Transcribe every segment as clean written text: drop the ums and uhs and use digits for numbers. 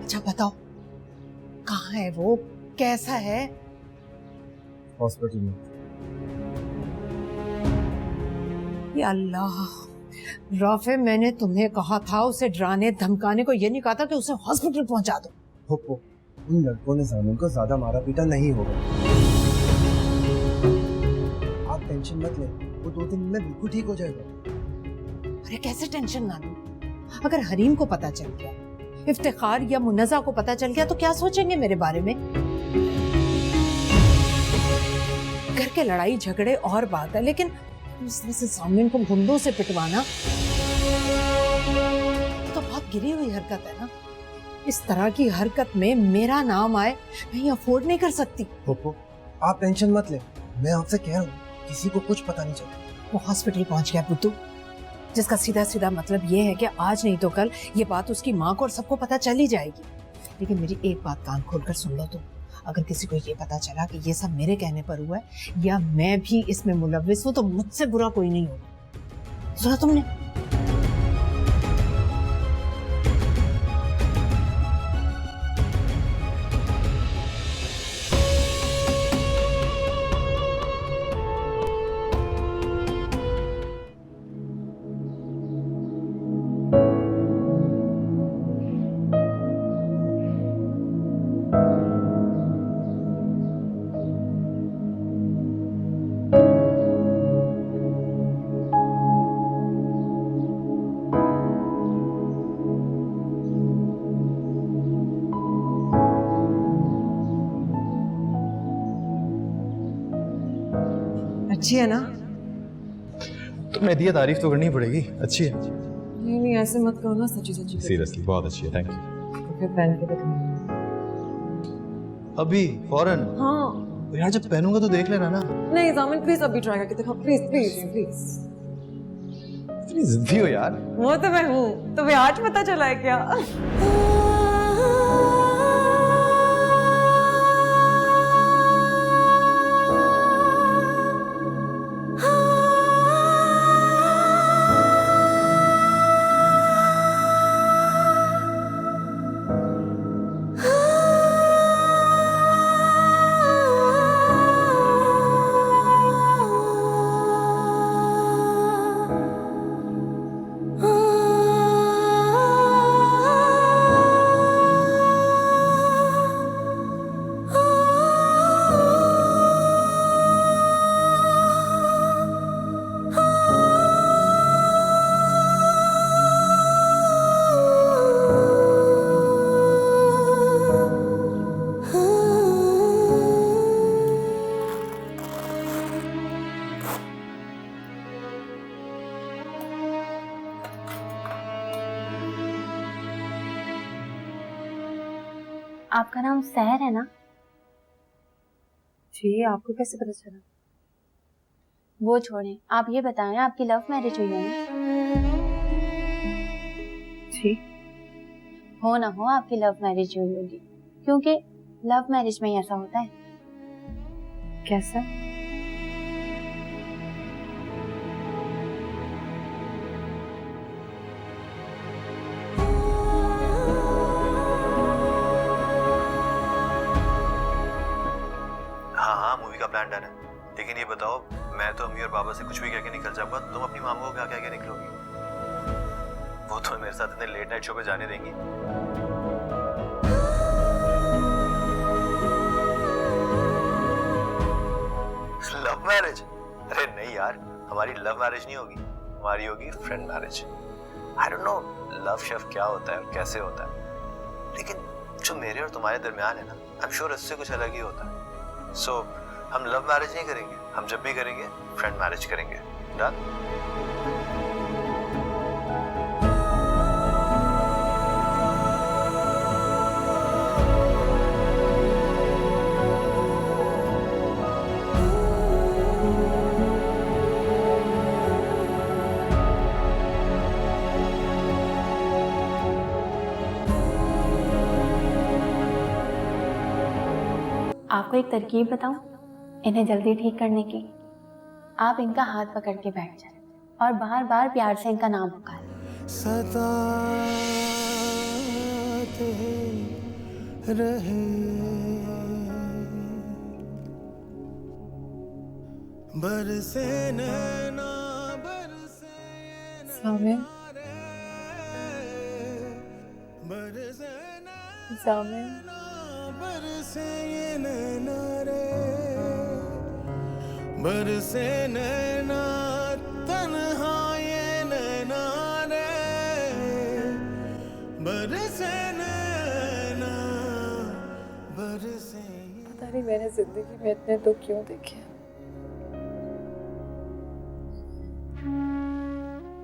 अच्छा बताओ, कहाँ है वो, कैसा है? हॉस्पिटल में। या अल्लाह, राफे मैंने तुम्हें कहा था उसे डराने धमकाने को, ये नहीं कहा था कि उसे हॉस्पिटल पहुंचा दो। फुप्पो, उन लड़कों ने जामिन को ज्यादा मारा पीटा नहीं होगा। आप टेंशन मत लें, वो 2 दिन में बिल्कुल ठीक हो जाएगा। अरे कैसे टेंशन ना लूं? अगर हरीम को पता चल गया, इफ्तिखार या मुन्नजा को पता चल गया तो क्या सोचेंगे मेरे बारे में? घर के लड़ाई झगड़े और बात है, लेकिन इस तरह से जामिन को घुंडों से पिटवाना तो बहुत गिरी हुई हरकत है ना। इस तरह की हरकत में मेरा नाम आए, मैं ये अफोर्ड नहीं कर सकती। फुप्पो, आप टेंशन मत लें, मैं आपसे कह रहा हूँ, किसी को कुछ पता नहीं चला। वो हॉस्पिटल पहुंच गया बुद्धू, जिसका सीधा सीधा मतलब ये है कि आज नहीं तो कल ये बात उसकी माँ को और सबको पता चल ही जाएगी। लेकिन मेरी एक बात कान खोलकर सुन लो तुम, अगर किसी को ये पता चला कि ये सब मेरे कहने पर हुआ है या मैं भी इसमें मुलव्विस हूं, तो मुझसे बुरा कोई नहीं होगा। सुना तुमने? अच्छी है ना? तो मैं दिया तारीफ तो करनी पड़ेगी, अच्छी है। नहीं नहीं, ऐसे मत करो ना, सच्ची सच्ची। सीरियसली बहुत अच्छी है, थैंक यू। फिर पहन के दिखाऊंगी। अभी फौरन? हाँ यार जब पहनूंगा तो देख लेना ना। नहीं जामिन, प्लीज अभी ट्राई करके दिखाओ, प्लीज प्लीज प्लीज। इतनी जिद्दी हो यार। वो तो मैं हूँ, तुम्हें आज पता चला है क्या? आपका नाम सहर है ना? जी, आपको कैसे पता चला? वो छोड़ें, आप ये बताएं आपकी लव मैरिज हुई है ना? जी। हो ना हो आपकी लव मैरिज हुई होगी, क्योंकि लव मैरिज में ही ऐसा होता है। कैसा? हाँ, मूवी का प्लान डन है। लेकिन ये बताओ, मैं तो अम्मी और बाबा से कुछ भी कह के निकल जाऊंगा, तुम अपनी मामू को क्या कह के निकलोगी? वो तो मेरे साथ इतने लेट नाइट शो पे जाने देंगी? Love marriage? अरे नहीं यार, हमारी लव मैरिज नहीं होगी, हमारी होगी friend marriage. I don't know love chef क्या होता है और कैसे होता है, लेकिन जो मेरे और तुम्हारे दरमियान है ना, आई एम श्योर इससे कुछ अलग ही होता है। सो हम लव मैरिज नहीं करेंगे, हम जब भी करेंगे फ्रेंड मैरिज करेंगे। डन? आपको एक तरकीब बताऊं इन्हें जल्दी ठीक करने की? आप इनका हाथ पकड़ के बैठ जाएं और बार बार प्यार से इनका नाम पुकारें। रहे, बरसे नैना बरसे सामिया, बरसे सामिया, बरसे नैना रे, बरसे नैना तन्हा ये नैना रे, बरसे नैना बरसे। पता नहीं मैंने जिंदगी में इतने दुख क्यों देखे,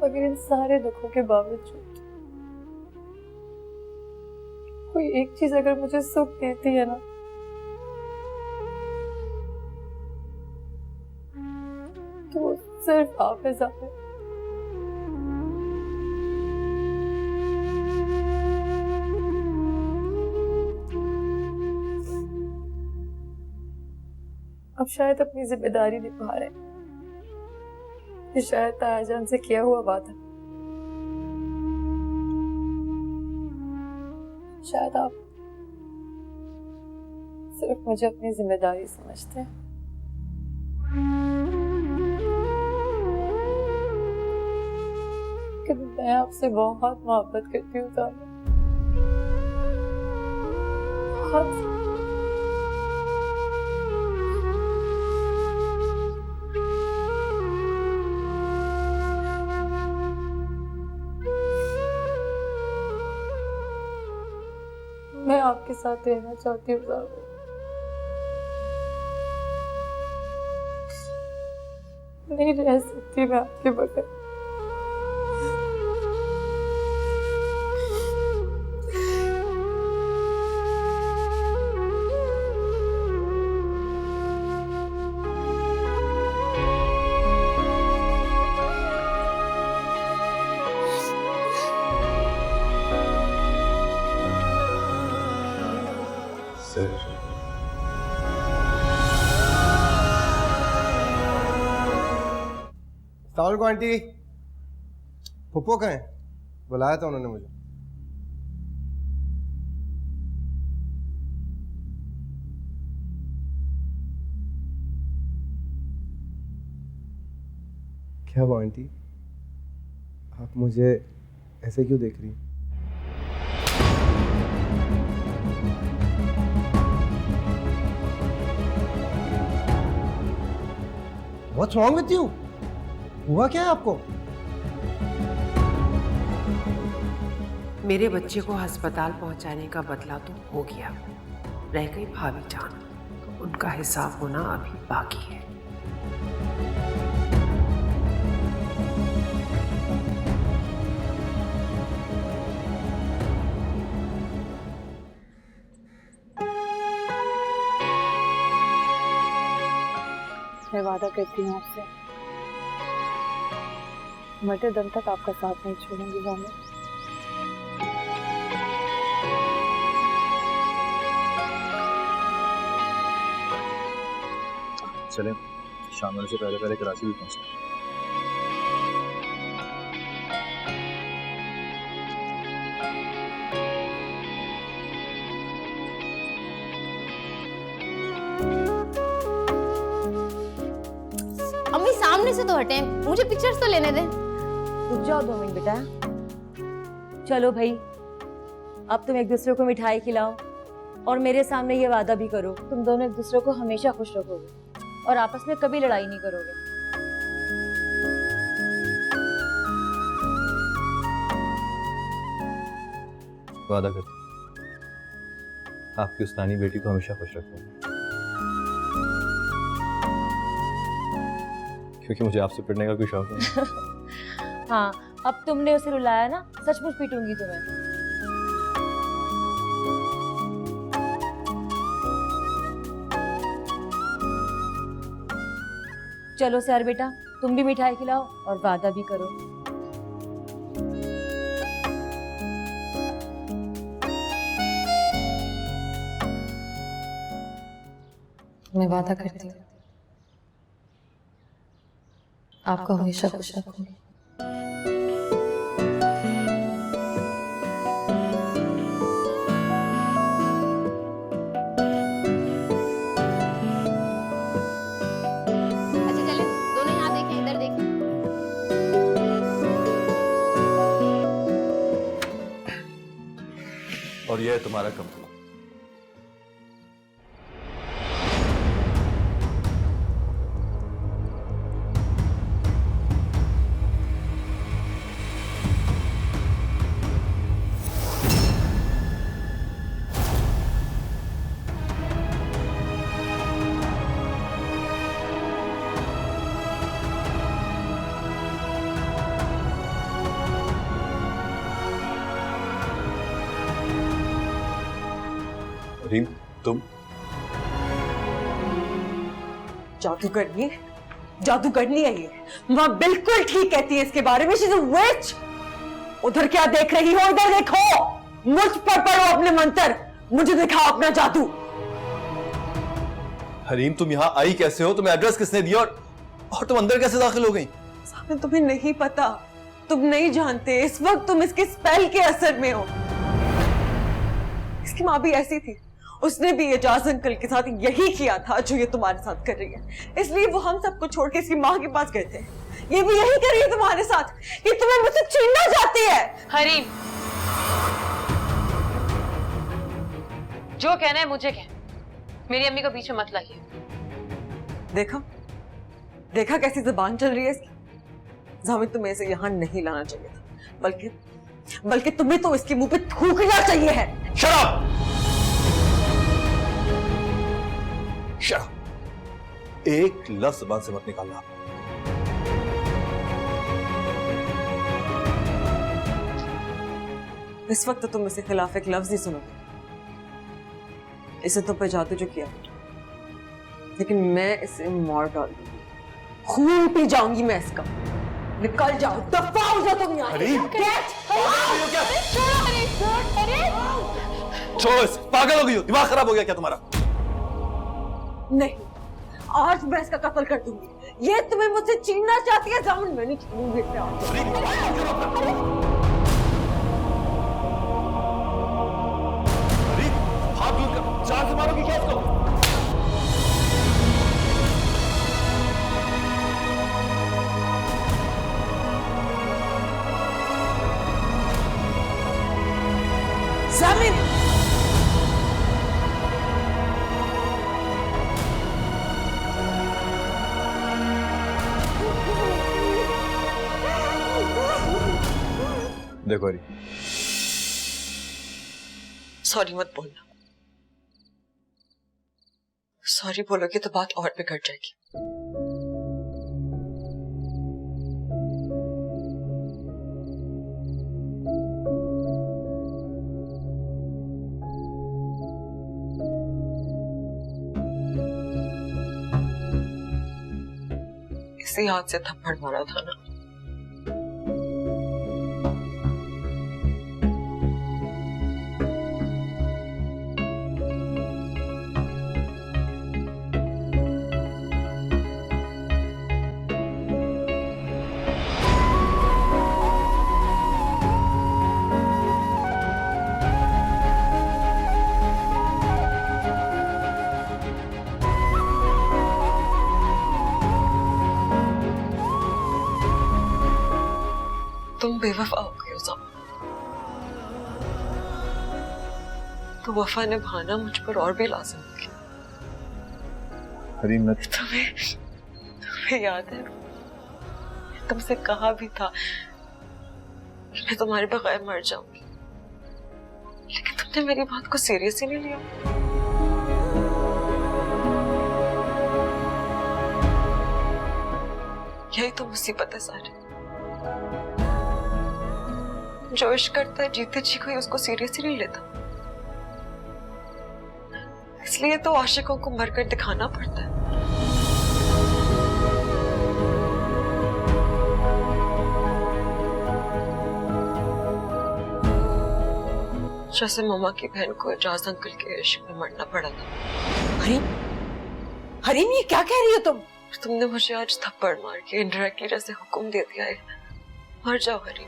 मगर इन सारे दुखों के बावजूद कोई एक चीज अगर मुझे सुख देती है ना, तो वो सिर्फ आप है सामिया। अब शायद अपनी जिम्मेदारी निभा रहे, ये शायद तायाजान से किया हुआ वादा, शायद आप सिर्फ मुझे अपनी जिम्मेदारी समझते हैं। कि मैं आपसे बहुत मोहब्बत करती हूँ सामिया, बहुत। मैं आपके साथ रहना चाहती हूँ सामिया, नहीं रह सकती मैं आपके बगैर। अस्सलाम वालेकुम आंटी। पप्पो कहाँ हैं? बुलाया था उन्होंने मुझे। क्या हुआ आंटी, आप मुझे ऐसे क्यों देख रही हैं? What's wrong with you? हुआ क्या है आपको? मेरे बच्चे को अस्पताल पहुंचाने का बदला तो हो गया, रह गई भाभी जान, उनका हिसाब होना अभी बाकी है। मैं वादा करती हूँ आपसे, मरते दम तक आपका साथ नहीं छोड़ूंगी सामिया। चलें, शाम से पहले पहले कराची भी पहुंचे। अम्मी सामने से तो हटे, मुझे पिक्चर्स तो लेने दे। रुक जाओ 2 मिनट बेटा। चलो भाई, अब तुम एक दूसरे को मिठाई खिलाओ और मेरे सामने ये वादा भी करो तुम दोनों एक दूसरे को हमेशा खुश रखोगे और आपस में कभी लड़ाई नहीं करोगे। वादा करता हूं, आपकी उस नानी बेटी को हमेशा खुश रखूंगा, क्योंकि मुझे आपसे पिटने का कोई शौक नहीं। हाँ, अब तुमने उसे रुलाया ना, सचमुच पीटूंगी तुम्हें। चलो सर बेटा, तुम भी मिठाई खिलाओ और वादा भी करो। मैं वादा करती हूँ आपको हमेशा खुश रखूंगी। और यह है तुम्हारा कमरा। रीम, तुम जादूगरनी है ये। माँ बिल्कुल ठीक कहती है इसके बारे में। शी इज अ विच। उधर क्या देख रही हो? इधर देखो, मुझ पर पढ़ो अपने मंत्र, मुझे दिखाओ अपना जादू। हरीम, तुम यहाँ आई कैसे हो? तुम्हें एड्रेस किसने दिया और तुम अंदर कैसे दाखिल हो गई? सामने तुम्हें नहीं पता, तुम नहीं जानते। इस वक्त तुम इसके स्पेल के असर में हो। इसकी माँ भी ऐसी थी, उसने भी एजाज अंकल के साथ यही किया था जो ये तुम्हारे साथ कर रही है। इसलिए वो हम सबको छोड़ के इसकी माँ के पास गए थे। ये भी यही कर रही है तुम्हारे साथ। ये तुम्हें मुझसे छीनना चाहती है। हरीम, जो कहना है मुझे कह, मेरी अम्मी को बीच में मत लाइए। देखा कैसी जुबान चल रही है इसकी। जामिद, तुम्हें इसे यहाँ नहीं लाना चाहिए था, बल्कि तुम्हें तो इसके मुंह पे थूकना चाहिए है। शराब, एक लफ्ज जुबान से मत निकालना। इस वक्त तो तुम इसके खिलाफ एक लफ्ज ही सुनोगे। इसे तुम पे जादू जो किया, लेकिन मैं इसे मार डालूंगी, खून पी जाऊंगी मैं इसका। निकल जाओ, दफा हो जाओ तुम यहाँ से। छोड़ो इसे, पागल हो गई हो? दिमाग खराब हो गया क्या तुम्हारा? नहीं, आज मैं इसका कत्ल कर दूंगी। ये तुम्हें मुझसे छीनना चाहती है जामुन, मैं नहीं छीनूंगी इसे आज। हाथ दूर कर, जान से मारोगी क्या इसको? जामिन, देखो हरी, सॉरी मत बोलना। सॉरी बोलोगे तो बात और बिगड़ जाएगी। इसी हाथ से थप्पड़ मारा था ना। तुम बेवफा हो गए हो ज़ामिन। तो वफा निभाना मुझ पर और भी लाज़िम हो गया। हरी, मैं तुम्हें याद है, तुमसे कहा भी था कि मैं तुम्हारे बगैर मर जाऊंगी, लेकिन तुमने मेरी बात को सीरियस ही नहीं लिया। यही तो मुसीबत है सारी। जो इश्क करता है जीते जी कोई उसको सीरियस ही नहीं लेता, इसलिए तो आशिकों को मरकर दिखाना पड़ता है। जैसे मम्मा की बहन को एजाज अंकल के इश्क में मरना पड़ा था। हरीम, ये क्या कह रही हो तुम? तुमने मुझे आज थप्पड़ मार के इनडायरेक्टली जैसे हुक्म दे दिया है, मर जाओ हरीम।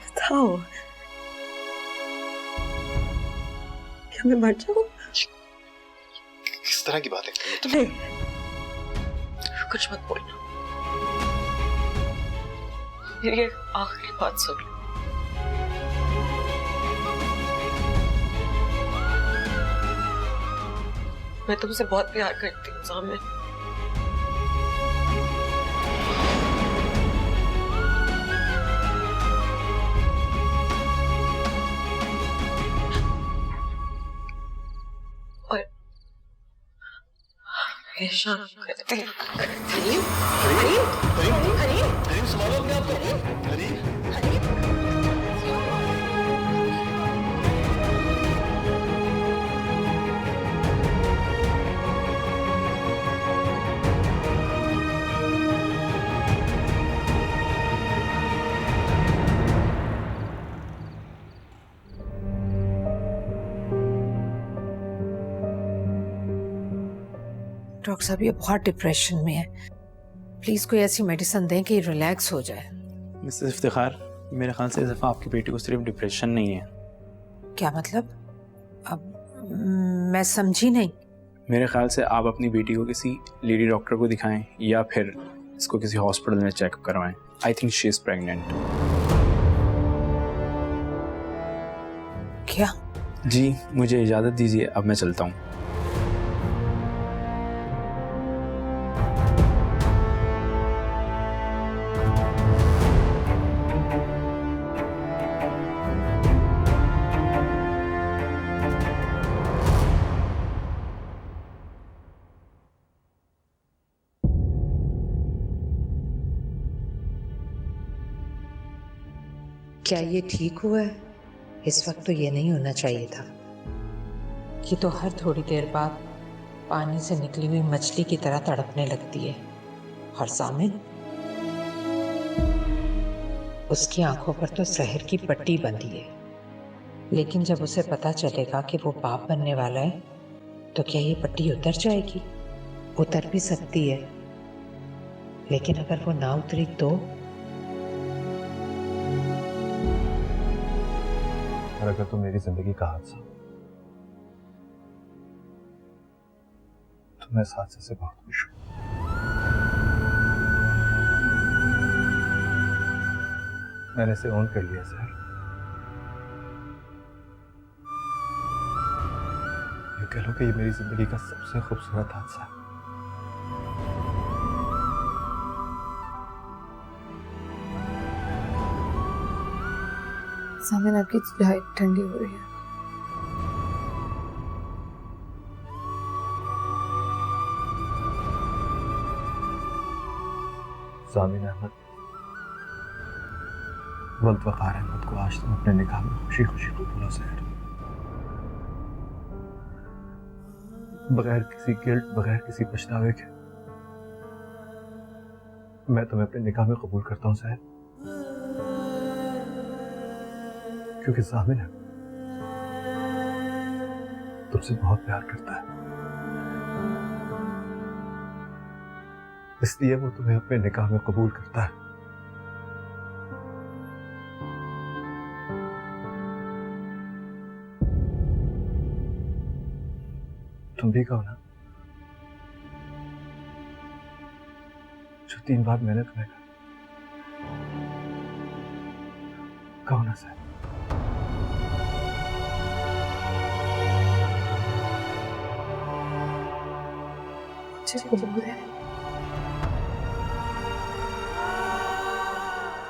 बताओ, क्या मैं मर जाऊं? किस तरह की बात है? नहीं, कुछ मत बोलना। मेरी ये आखिरी बात सुन लो। मैं तुमसे बहुत प्यार करती हूँ जामिन। और हमेशा करती हूँ। डॉक्टर साहब ये बहुत डिप्रेशन में है, प्लीज कोई ऐसी मेडिसिन दें कि रिलैक्स हो जाए। मिसेस इफ्तिखार, मेरे ख्याल से इस दफ़ा आपकी बेटी को सिर्फ डिप्रेशन नहीं है। क्या मतलब? अब मैं समझी नहीं। मेरे ख्याल से आप अपनी बेटी को किसी लेडी डॉक्टर को दिखाएं या फिर इसको किसी हॉस्पिटल में चेकअप करवाएं। I think she is pregnant. क्या? जी मुझे इजाज़त दीजिए, अब मैं चलता हूँ। क्या ये ठीक हुआ है? इस वक्त तो ये नहीं होना चाहिए था। ये तो हर थोड़ी देर बाद पानी से निकली हुई मछली की तरह तड़पने लगती है। और सामिन, उसकी आंखों पर तो जहर की पट्टी बंधी है, लेकिन जब उसे पता चलेगा कि वो बाप बनने वाला है तो क्या ये पट्टी उतर जाएगी? उतर भी सकती है, लेकिन अगर वो ना उतरी तो? और अगर तो मेरी जिंदगी का हादसा, तो मैं इस हादसे से बहुत खुश हूं। मैंने इसे ऑन कर लिया सर। ये कह लो कि ये मेरी जिंदगी का सबसे खूबसूरत हादसा है। सामिन, आपकी चाय ठंडी हो रही है। सामिन अहमद, वल्द वक़ार अहमद को आज तुम अपने निकाह में खुशी खुशी कबूलो ज़हर, बगैर किसी गिल्ट, बगैर किसी पछतावे के मैं तुम्हें अपने निकाह में कबूल करता हूँ ज़हर, क्योंकि सामिन है तुमसे बहुत प्यार करता है, इसलिए वो तुम्हें अपने निकाह में कबूल करता है। तुम भी कहो ना, जो 3 बार मैंने तुम्हें कहो ना सर। मुझे कबूल है,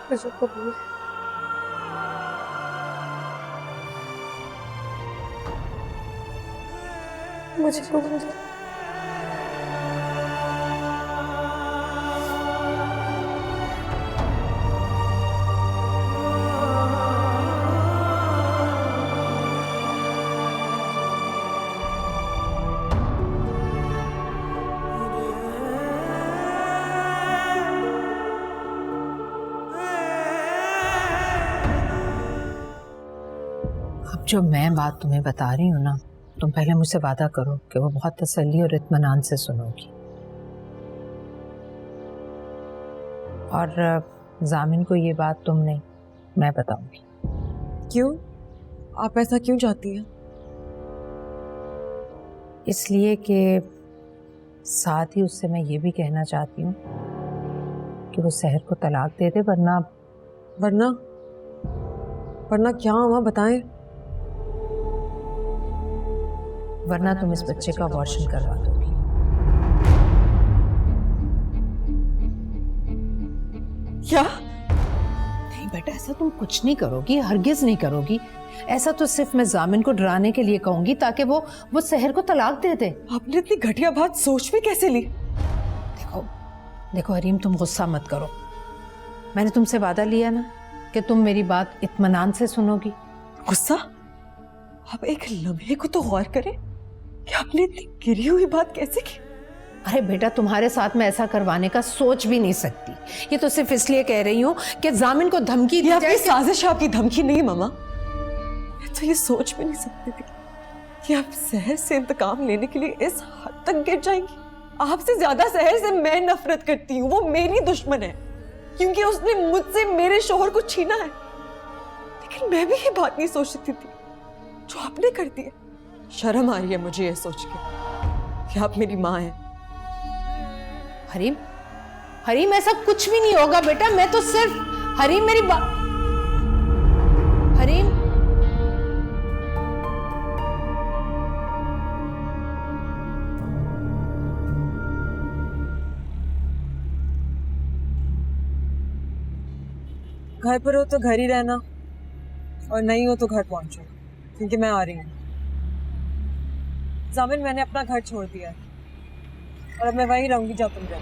मुझे कबूल है। मुझे कबूल है। अब जो मैं बात तुम्हें बता रही हूँ ना, तुम पहले मुझसे वादा करो कि वो बहुत तसल्ली और इत्मीनान से सुनोगी। और जामिन को ये बात तुम नहीं, मैं बताऊंगी। क्यों? आप ऐसा क्यों चाहती हैं? इसलिए कि साथ ही उससे मैं ये भी कहना चाहती हूँ कि वो सहर को तलाक दे दे, वरना वरना वरना क्या अम्मा बताएं? वरना तुम इस बच्चे का अबॉर्शन करवा दोगी। क्या? नहीं बेटा, ऐसा तुम कुछ नहीं करोगी, हरगिज नहीं करोगी। ऐसा तो सिर्फ मैं जामिन को डराने के लिए कहूंगी ताकि वो सहर को तलाक दे दे। आपने इतनी घटिया बात सोच में कैसे ली? देखो हरीम, तुम गुस्सा मत करो। मैंने तुमसे वादा लिया ना कि तुम मेरी बात इत्मीनान से सुनोगी। गुस्सा? आप एक लम्हे को तो गौर करें कि आपने इतनी गिरी हुई बात कैसे की? अरे बेटा, तुम्हारे साथ मैं ऐसा करवाने का सोच भी नहीं सकती। ये तो सिर्फ इसलिए कह रही हूँ कि जामिन को धमकी दी जाए। साजिश आपकी धमकी नहीं मामा। मैं तो ये सोच भी नहीं सकती थी कि आप सहर से इंतकाम लेने के लिए इस हद तक गिर जाएंगी। आपसे ज्यादा सहर से मैं नफरत करती हूँ। वो मेरी दुश्मन है क्योंकि उसने मुझसे मेरे शोहर को छीना है। लेकिन मैं भी ये बात नहीं सोच सकती थी जो आपने कर दी है। शर्म आ रही है मुझे ये सोच के कि आप मेरी माँ हैं। हरीम, हरीम ऐसा कुछ भी नहीं होगा बेटा। मैं तो सिर्फ हरीम मेरी बात। हरीम, घर पर हो तो घर ही रहना और नहीं हो तो घर पहुंचो, क्योंकि मैं आ रही हूँ। जामिन, मैंने अपना घर छोड़ दिया है और अब मैं वहीं रहूंगी जब तुम रहो।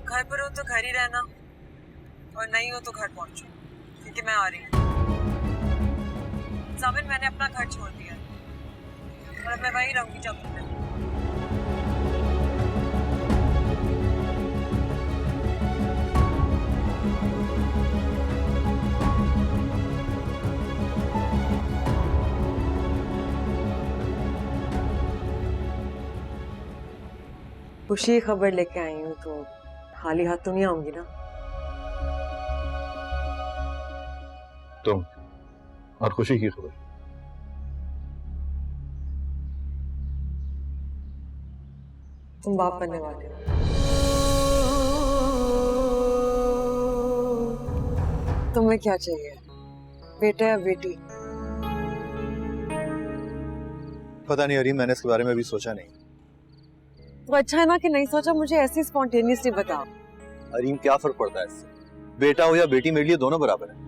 घर पर हो तो घर ही रहना और नहीं हो तो घर पहुंचो, क्योंकि मैं आ रही हूँ। जामिन, मैंने अपना घर छोड़ दिया है और अब मैं वहीं रहूंगी जब तुम रहो। खुशी की खबर लेके आई हूँ तो खाली हाथ तो नहीं आऊंगी ना। तुम और खुशी की खबर? तुम बाप बनने वाले हो। तुम्हें क्या चाहिए, बेटा या बेटी? पता नहीं हरीम, मैंने इसके बारे में अभी सोचा नहीं। तो अच्छा है ना कि नहीं सोचा। मुझे ऐसे स्पॉन्टेनियसली बताओ। हरीम, क्या फर्क पड़ता है इससे? बेटा हो या बेटी, मेरे लिए दोनों बराबर है।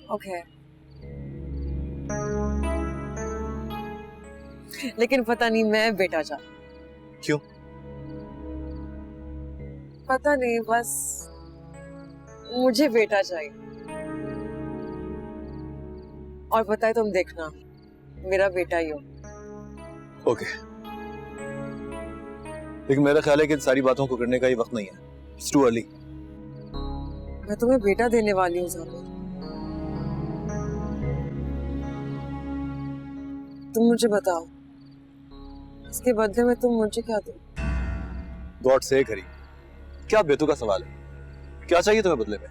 ओके। लेकिन पता नहीं, मैं बेटा चाहती। क्यों? पता नहीं, बस मुझे बेटा चाहिए। और पता है, तुम देखना मेरा बेटा ही हो। ओके, लेकिन मेरा ख्याल है कि इन सारी बातों को करने का ये वक्त नहीं है। It's too early। मैं तुम्हें बेटा देने वाली हूँ जामिन। तुम मुझे बताओ, इसके बदले में तुम मुझे क्या दो? गॉड से हरीम, क्या बेतु का सवाल है? क्या चाहिए तुम्हें बदले में?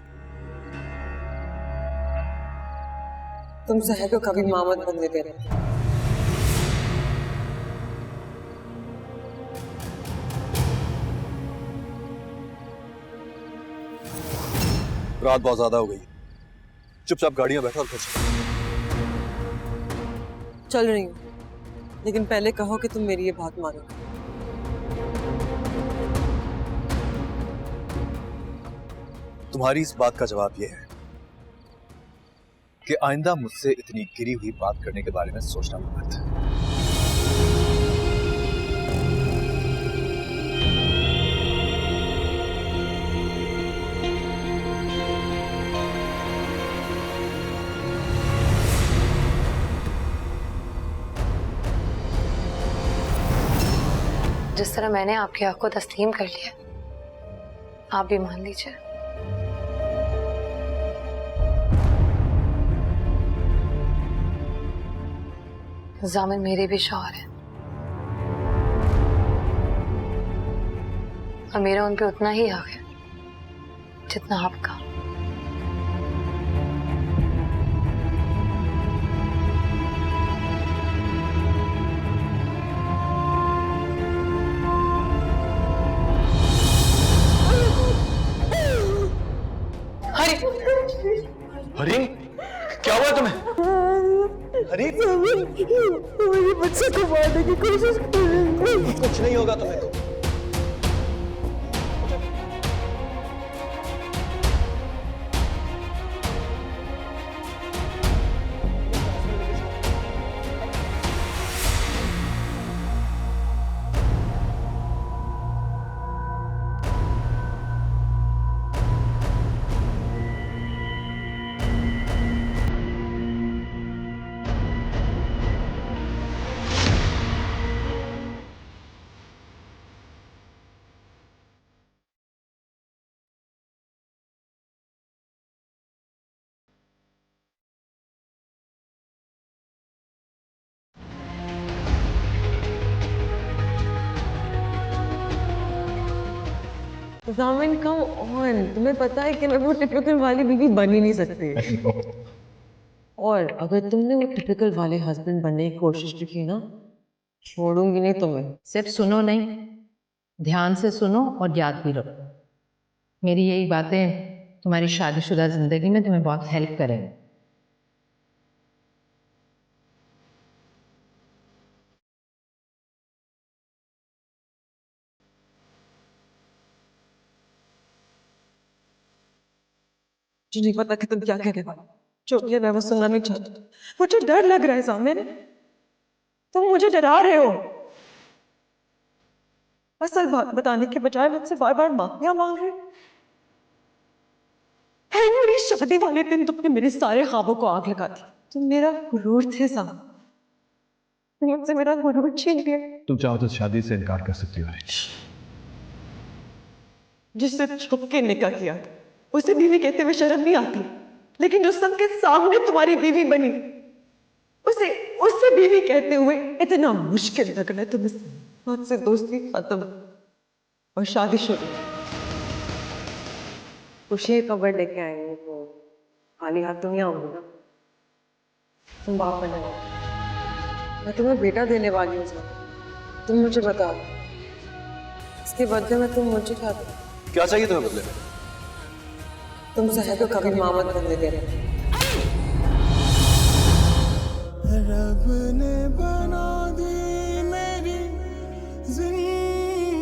तुम सहर को कभी माँ मत बनने दे रहे। रात बहुत ज्यादा हो गई, चुपचाप गाड़ियां बैठो और घर चलो। चल रही हूँ, लेकिन पहले कहो कि तुम मेरी ये बात मानो। तुम्हारी इस बात का जवाब यह है कि आइंदा मुझसे इतनी गिरी हुई बात करने के बारे में सोचना मत। जिस तरह मैंने आपके हक को तस्लीम कर लिया, आप भी मान लीजिए। जामिन मेरे भी शौहर हैं और मेरा उन पे उतना ही हक है जितना आपका। हरीम, क्या हुआ तुम्हें? हरीम, मेरे बच्चे को मारने की कोशिश कर रही है। कुछ नहीं होगा तुम्हें। जामिन कम ऑन, तुम्हें पता है कि मैं वो टिपिकल वाली बीवी बन ही नहीं सकती। और अगर तुमने वो टिपिकल वाले हस्बैंड बनने की कोशिश की ना, छोड़ूंगी नहीं तुम्हें। सिर्फ सुनो नहीं, ध्यान से सुनो और याद भी रखो। मेरी यही बातें तुम्हारी शादीशुदा जिंदगी में तुम्हें बहुत हेल्प करेंगी। मुझे नहीं पता कि तुम क्या कहने वाले, जो भी है मैं वो सुनना नहीं चाहती। मुझे डर लग रहा है जामिन, तुम मुझे डरा रहे हो। असल बात बताने के बजाय मुझसे बार बार माफिया मांग रहे हो। मेरी शादी वाले दिन तुमने मेरे सारे ख्वाबों को आग लगा दी। तुम मेरा गुरूर थे साहब, मुझसे मेरा गुरूर छीन लिया। तुम चाहो तो शादी से इनकार कर सकती हो। जिससे छुप के निकाह किया था उसे बीवी कहते हुए शर्म नहीं आती, लेकिन जो सबके सामने तुम्हारी बीवी बनी उससे बीवी कहते हुए इतना मुश्किल लग रहा है तुम्हें। मुझसे दोस्ती खत्म और शादी शुरू। खुशी खबर लेके आएंगे तो खाली हाथ तो नहीं आऊंगी ना। तुम बाप बने, मैं तुम्हें बेटा देने वाली हूँ। तुम मुझे बताओ इसके बदले में तुम मुझे क्या दो? क्या चाहिए तुम्हें बदले में? तुम सहर को कभी मामद बनने दे रहे। रब ने बना दी मेरी जिंदगी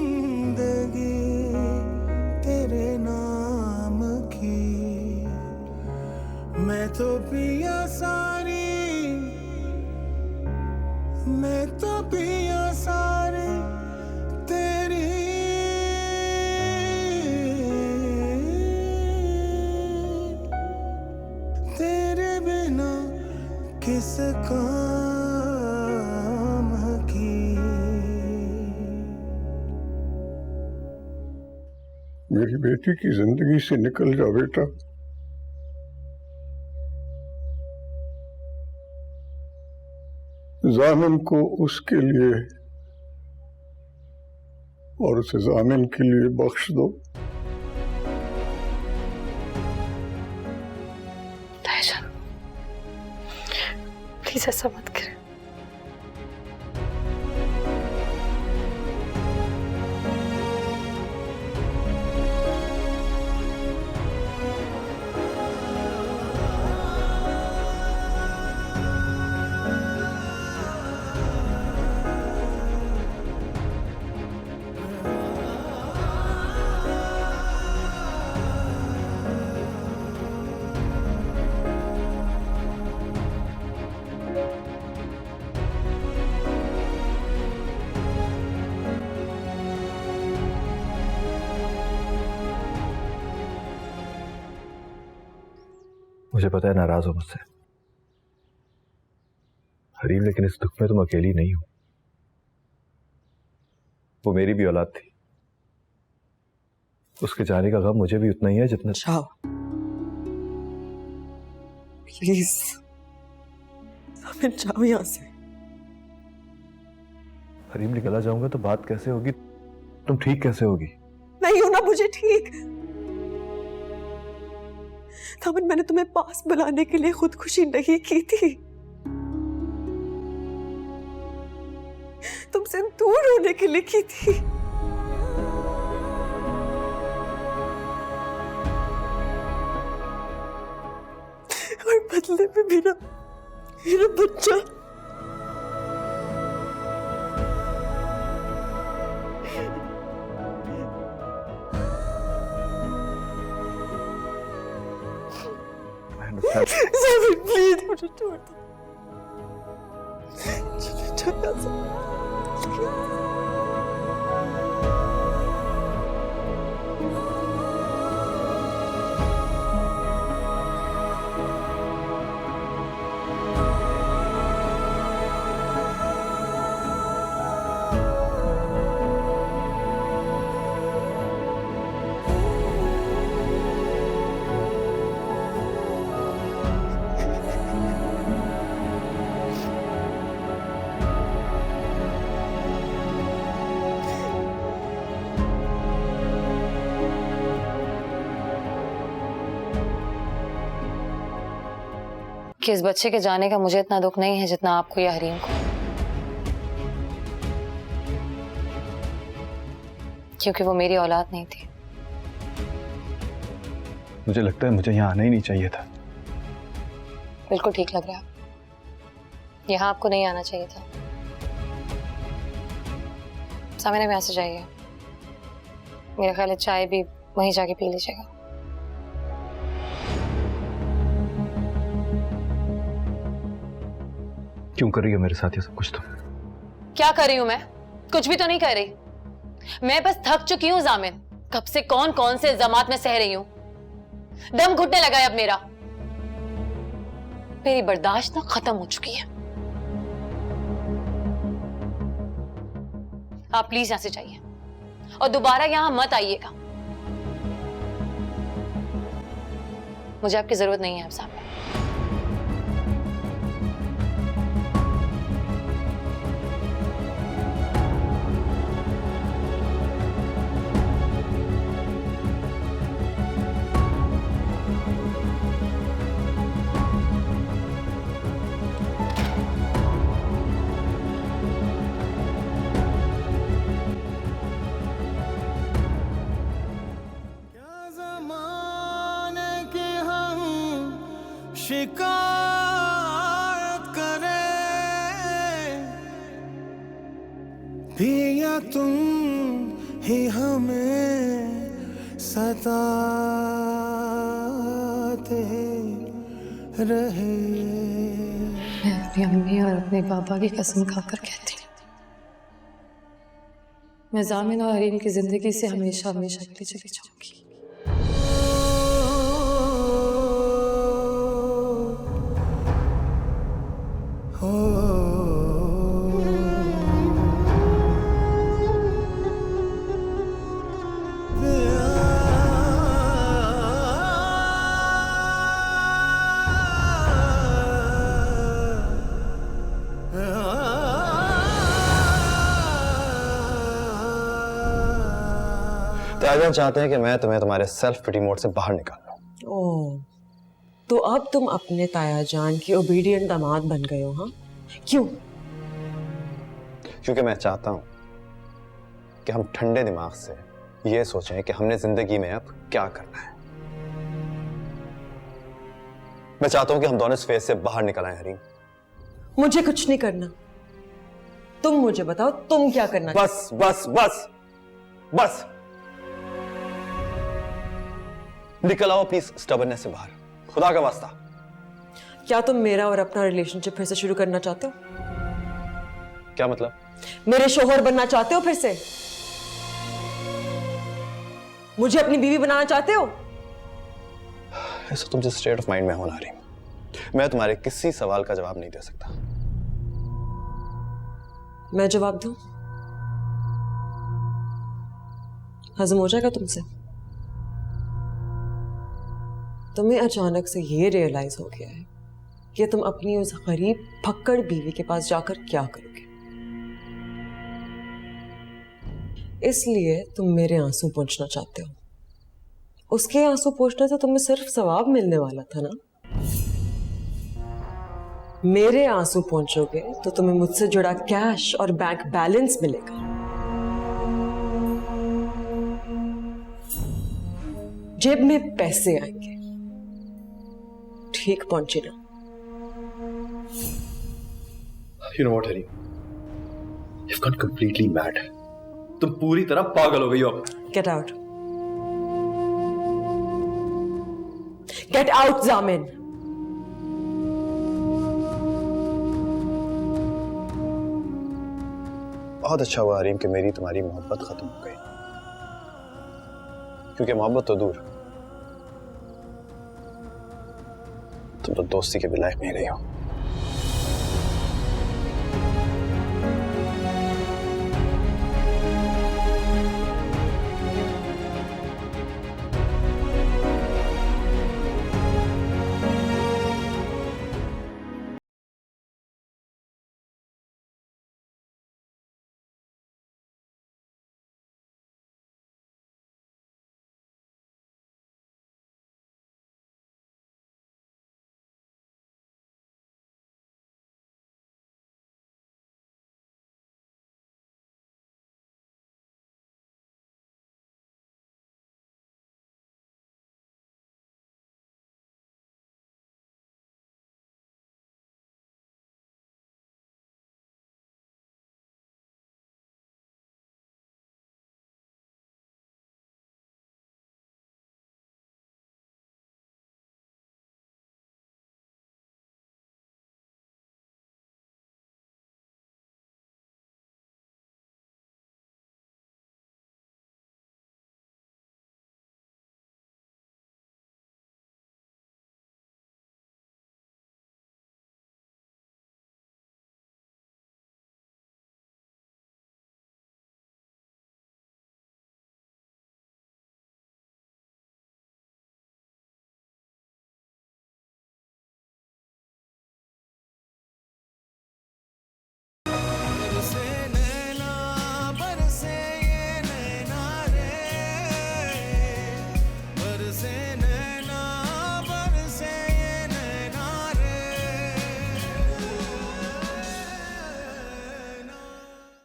तेरे नाम की, मैं तो पिया सारी, मैं तो पिया सारी तेरी। तेरे बिना किस काम की। मेरी बेटी की जिंदगी से निकल जा बेटा। जामिन को उसके लिए और उसे जामिन के लिए बख्श दो। प्लीज ऐसा मत करें। मुझे पता है नाराज हो मुझसे हरीम, लेकिन इस दुख में तुम अकेली नहीं हो। वो मेरी भी औलाद थी, उसके जाने का गम मुझे भी उतना ही है जितना। जाओ प्लीज, जाओ यहाँ से। हरीम, निकला जाऊंगा तो बात कैसे होगी? तुम ठीक कैसे होगी? नहीं होना मुझे ठीक। थामन, मैंने तुम्हें पास बुलाने के लिए खुदकुशी नहीं की थी, तुमसे दूर होने के लिए की थी। बदले में मेरा बच्चा प्लीज मुझे छोड़ दो। कि इस बच्चे के जाने का मुझे इतना दुख नहीं है जितना आपको या हरीम को, क्योंकि वो मेरी औलाद नहीं थी। मुझे लगता है मुझे यहाँ आना ही नहीं चाहिए था। बिल्कुल ठीक लग रहा है, यहाँ आपको नहीं आना चाहिए था। सामने में यहाँ से जाइए, मेरा ख्याल है चाय भी वहीं जाके पी लीजिएगा। क्यों कर रही हो मेरे साथ ये सब कुछ? तो क्या कर रही हूं मैं? कुछ भी तो नहीं कर रही। मैं बस थक चुकी हूं जामिन। कब से कौन कौन से इल्जामात में सह रही हूं, दम घुटने लगा है अब मेरा। मेरी बर्दाश्त ना खत्म हो चुकी है। आप प्लीज यहां से जाइए और दोबारा यहां मत आइएगा। मुझे आपकी जरूरत नहीं है अब सामने। शिकायत करे पिया तुम ही हमें सताते रहे। मैं अपनी अम्मी और अपने पापा की कसम खाकर कहती हूँ, मैं जामिन और हरीम की जिंदगी से हमेशा हमेशा के लिए चली जाऊंगी। ताया चाहते हैं कि मैं तुम्हें तुम्हारे सेल्फ पिटी मोड से बाहर निकाल लूं। ओह, तो अब तुम अपने ताया जान के ओबीडिएंट दामाद बन गए हो? हाँ, क्यों? क्योंकि मैं चाहता हूं कि हम ठंडे दिमाग से ये सोचें कि हमने जिंदगी में अब क्या करना है। मैं चाहता हूं कि हम दोनों इस फेज से बाहर निकल आए। हरीम, मुझे कुछ नहीं करना, तुम मुझे बताओ तुम क्या करना। बस बस बस बस, निकल आओ अपनी स्टबर्नेस से बाहर, खुदा का वास्ता। क्या तुम मेरा और अपना रिलेशनशिप फिर से शुरू करना चाहते हो? क्या मतलब? मेरे शोहर बनना चाहते हो फिर से? मुझे अपनी बीवी बनाना चाहते हो? ऐसा तुम जिस स्टेट ऑफ माइंड में हो ना रही, मैं तुम्हारे किसी सवाल का जवाब नहीं दे सकता। मैं जवाब दूं? हजम हो जाएगा तुमसे? तुम्हें अचानक से ये रियलाइज हो गया है कि तुम अपनी उस गरीब फक्कड़ बीवी के पास जाकर क्या करोगे, इसलिए तुम मेरे आंसू पोंछना चाहते हो। उसके आंसू पोंछने से तुम्हें सिर्फ सवाब मिलने वाला था ना। मेरे आंसू पोंछोगे तो तुम्हें मुझसे जुड़ा कैश और बैंक बैलेंस मिलेगा। जेब में पैसे आएंगे, ठीक पहुंची ना। You know what, Harry? You've gone completely mad. तुम पूरी तरह पागल हो गई हो अब। Get out. Get out, जामिन। बहुत अच्छा हुआ हरीम कि मेरी तुम्हारी मोहब्बत खत्म हो गई, क्योंकि मोहब्बत तो दूर, तुम तो दोस्ती के भी लायक नहीं रही हो।